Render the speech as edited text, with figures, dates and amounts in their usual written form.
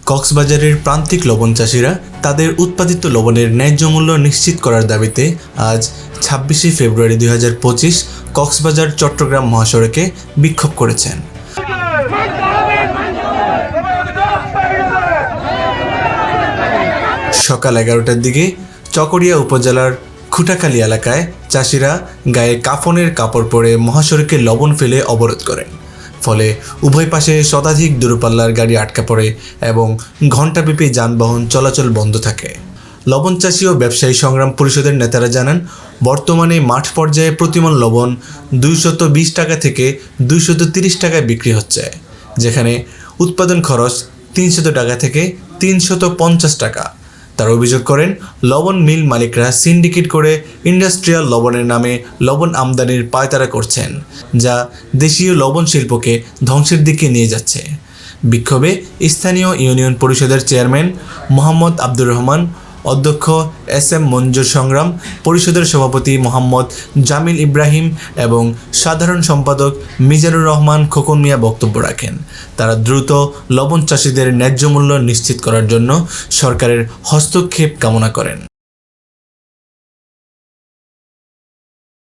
কক্সবাজারের প্রান্তিক লবণ চাষিরা তাদের উৎপাদিত লবণের ন্যায্য মূল্য নিশ্চিত করার দাবিতে আজ ২৬শে ফেব্রুয়ারি ২০২৫ কক্সবাজার চট্টগ্রাম মহাসড়কে বিক্ষোভ করেছেন। সকাল ১১টার দিকে চকরিয়া উপজেলার খুঁটাখালী এলাকায় চাষিরা গায়ে কাফনের কাপড় পরে মহাসড়কে লবণ ফেলে অবরোধ করেন। ফলে উভয় পাশে শতাধিক দূরপাল্লার গাড়ি আটকা পড়ে এবং ঘণ্টাব্যাপী যানবাহন চলাচল বন্ধ থাকে। লবণ চাষী ও ব্যবসায়ী সংগ্রাম পরিষদের নেতারা জানান, বর্তমানে মাঠ পর্যায়ে প্রতিমণ লবণ ২২০ টাকা থেকে ২৩০ টাকায় বিক্রি হচ্ছে, যেখানে উৎপাদন খরচ ৩০০ টাকা থেকে ৩৫০ টাকা। তারা অভিযোগ করেন, লবণ মিল মালিকরা সিন্ডিকেট করে ইন্ডাস্ট্রিয়াল লবণের নামে লবণ আমদানির পায়তারা করছেন, যা দেশীয় লবণ শিল্পকে ধ্বংসের দিকে নিয়ে যাচ্ছে। বিক্ষোভে স্থানীয় ইউনিয়ন পরিষদের চেয়ারম্যান মোহাম্মদ আব্দুর রহমান, অধ্যক্ষ SM মঞ্জুর সংগ্রাম পরিষদের সভাপতি মোহাম্মদ জামিল ইব্রাহিম এবং সাধারণ সম্পাদক মিজানুর রহমান খোকন মিয়া বক্তব্য রাখেন। তারা দ্রুত লবণ চাষিদের ন্যায্য মূল্য নিশ্চিত করার জন্য সরকারের হস্তক্ষেপ কামনা করেন।